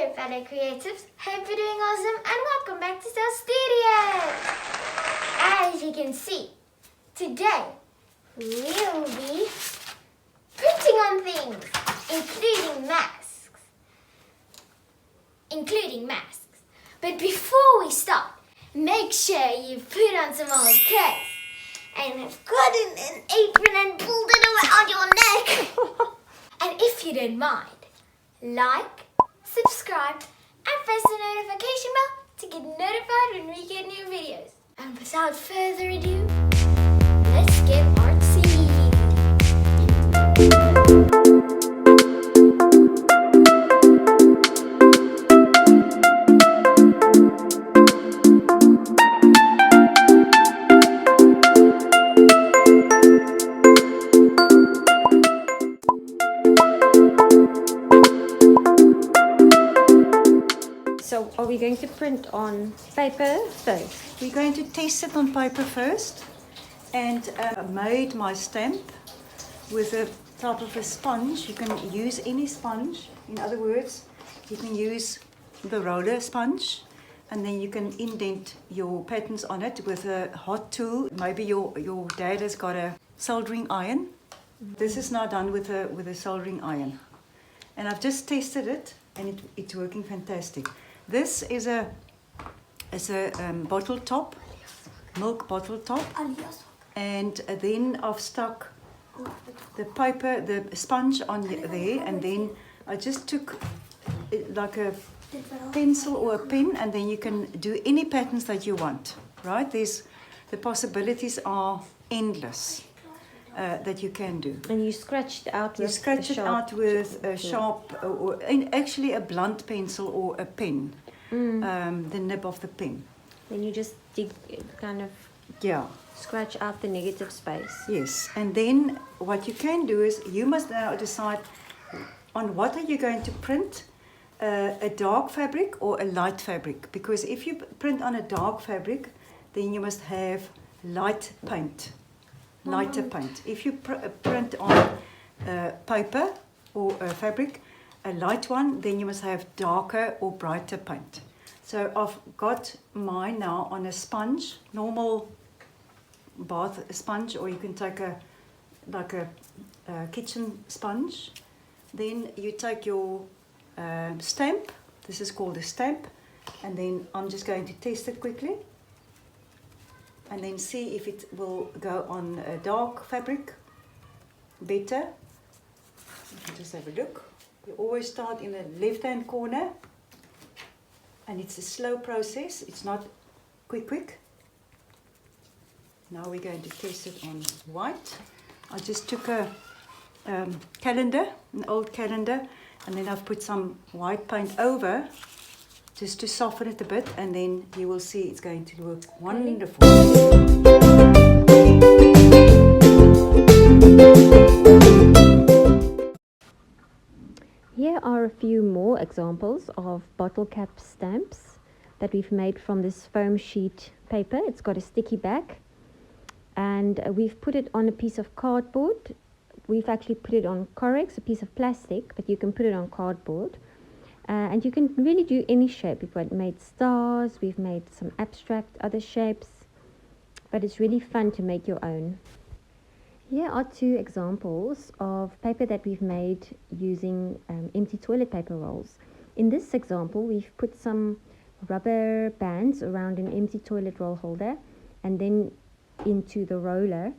Hello fellow creatives, hope you're doing awesome and welcome back to Star Studios! As you can see, today we'll be printing on things, including masks. But before we start, make sure you put on some old clothes and have got an apron and pulled it around your neck. And if you don't mind, like, subscribe and press the notification bell to get notified when we get new videos. And without further ado, let's get artsy. So are we going to print on paper first? We're going to test it on paper first, and I made my stamp with a type of a sponge. You can use any sponge. In other words, you can use the roller sponge, and then you can indent your patterns on it with a hot tool. Maybe your dad has got a soldering iron. This is now done with a soldering iron, and I've just tested it, and it's working fantastic. This is a bottle top, milk bottle top, and then I've stuck the paper, the sponge on there, and then I just took like a pencil or a pen, and then you can do any patterns that you want, right? The possibilities are endless that you can do. And you scratched out You with scratch it out with a sharp, or actually a blunt pencil or a pen, the nib of the pen. Then you just kind of Yeah, scratch out the negative space. yes. And then what you can do is you must now decide on what are you going to print, a dark fabric or a light fabric. Because if you print on a dark fabric, then you must have light paint. Lighter paint. If you print on paper or fabric, a light one, then you must have darker or brighter paint. So I've got mine now on a sponge, normal bath sponge, or you can take a kitchen sponge. Then you take your stamp. This is called a stamp, and then I'm just going to test it quickly. And then see if it will go on a dark fabric better. You can just have a look. You always start in the left-hand corner, and it's a slow process. It's not quick. Now we're going to test it on white. I just took a calendar, an old calendar, and then I've put some white paint over, just to soften it a bit, and then you will see it's going to work wonderful. Here are a few more examples of bottle cap stamps that we've made from this foam sheet paper. It's got a sticky back, and we've put it on a piece of cardboard. We've actually put it on Corex, a piece of plastic, but you can put it on cardboard. And you can really do any shape. We've made stars, we've made some abstract other shapes, but it's really fun to make your own. Here are two examples of paper that we've made using empty toilet paper rolls. In this example, we've put some rubber bands around an empty toilet roll holder and then into the roller.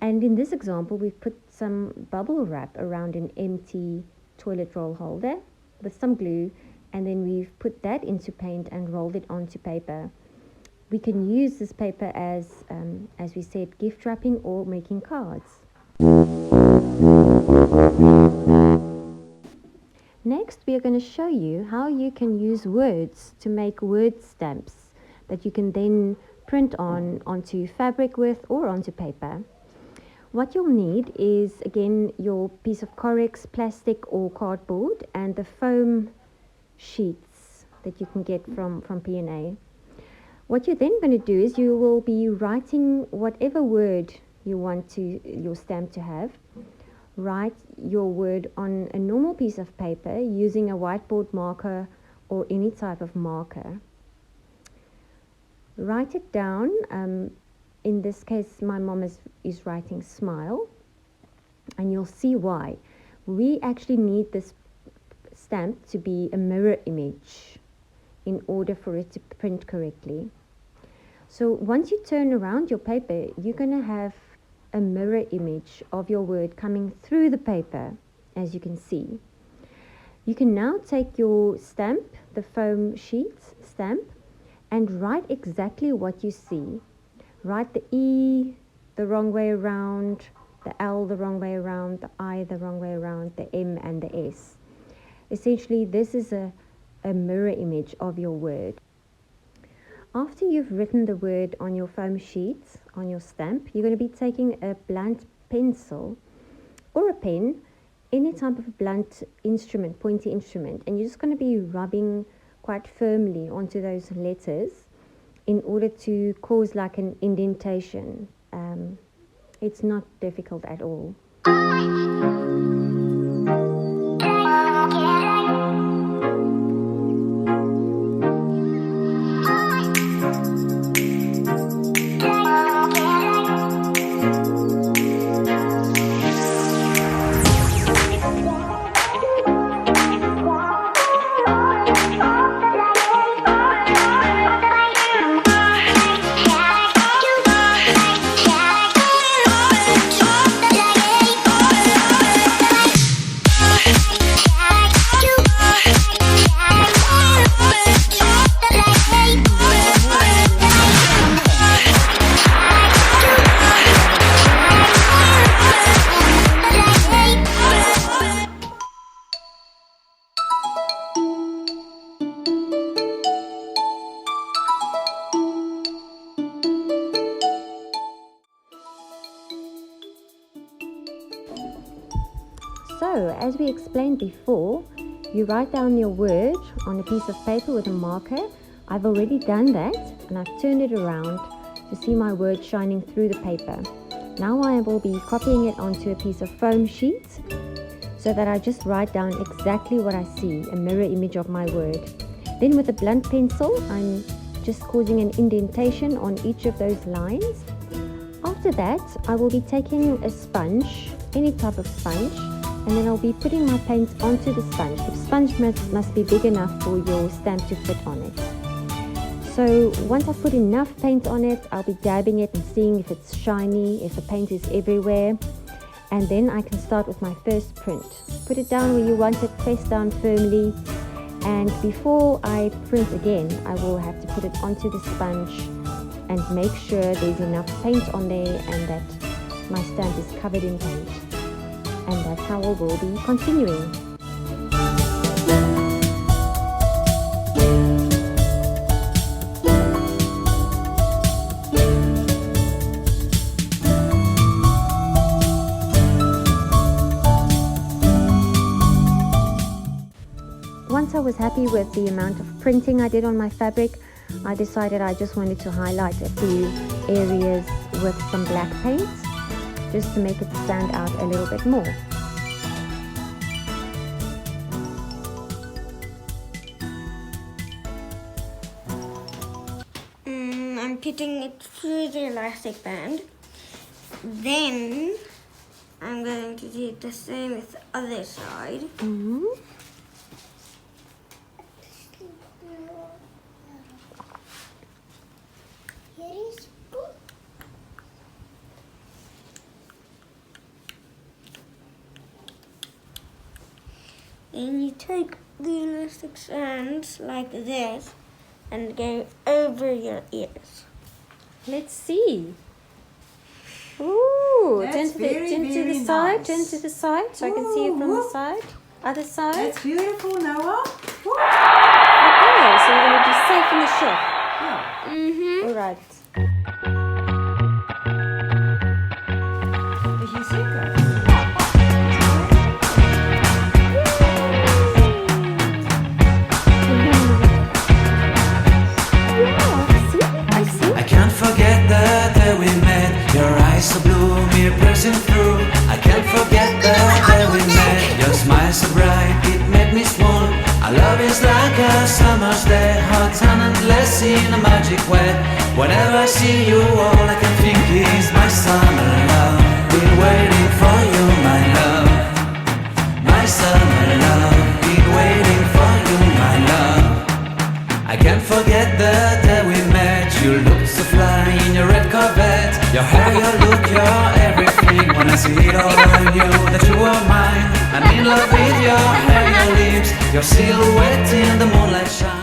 And in this example, we've put some bubble wrap around an empty toilet roll holder with some glue, and then we've put that into paint and rolled it onto paper. We can use this paper as we said, gift wrapping or making cards. Next, we are going to show you how you can use words to make word stamps that you can then print onto fabric with or onto paper. What you'll need is, again, your piece of Corex plastic or cardboard and the foam sheets that you can get from P&A. What you're then going to do is you will be writing whatever word you want your stamp to have. Write your word on a normal piece of paper using a whiteboard marker or any type of marker. Write it down. In this case, my mom is writing smile, and you'll see why. We actually need this stamp to be a mirror image in order for it to print correctly. So once you turn around your paper, you're going to have a mirror image of your word coming through the paper, as you can see. You can now take your stamp, the foam sheet stamp, and write exactly what you see. Write the E the wrong way around, the L the wrong way around, the I the wrong way around, the M and the S. Essentially, this is a mirror image of your word. After you've written the word on your foam sheet, on your stamp, you're going to be taking a blunt pencil or a pen, any type of blunt instrument, pointy instrument, and you're just going to be rubbing quite firmly onto those letters in order to cause like an indentation. It's not difficult at all. So, as we explained before, you write down your word on a piece of paper with a marker. I've already done that, and I've turned it around to see my word shining through the paper. Now I will be copying it onto a piece of foam sheet so that I just write down exactly what I see, a mirror image of my word. Then with a blunt pencil, I'm just causing an indentation on each of those lines. After that, I will be taking a sponge, any type of sponge, and then I'll be putting my paint onto the sponge. The sponge must be big enough for your stamp to fit on it. So once I've put enough paint on it, I'll be dabbing it and seeing if it's shiny, if the paint is everywhere. And then I can start with my first print. Put it down where you want it, press down firmly. And before I print again, I will have to put it onto the sponge and make sure there's enough paint on there and that my stamp is covered in paint. And that's how I will be continuing. Once I was happy with the amount of printing I did on my fabric, I decided I just wanted to highlight a few areas with some black paint, just to make it stand out a little bit more. I'm putting it through the elastic band. Then I'm going to do the same with the other side. Mm-hmm. Then you take the elastic strands like this and go over your ears. Let's see. Ooh, That's turn to the very side, nice. turn to the side so I can see it from the Ooh. side. Other side. That's beautiful, Noah. Okay, so you're going to be safe in the shop. Yeah. Mm-hmm. All right. Is you zeker? I can't forget the day we met. Your eyes so blue, me piercing through. I can't forget the day we met. Your smile so bright, it made me swoon. Our love is like a summer's day, hot and endless in a magic way. Whenever I see you, all I can think is my summer love. Been waiting for you, my love. My summer love. Been waiting for you, my love. I can't forget the day we met. You looked so fly in your red Corvette. Your hair, your look, your everything. When I see it all, I knew that you were mine. I'm in love with your hair, your lips, your silhouette in the moonlight shine.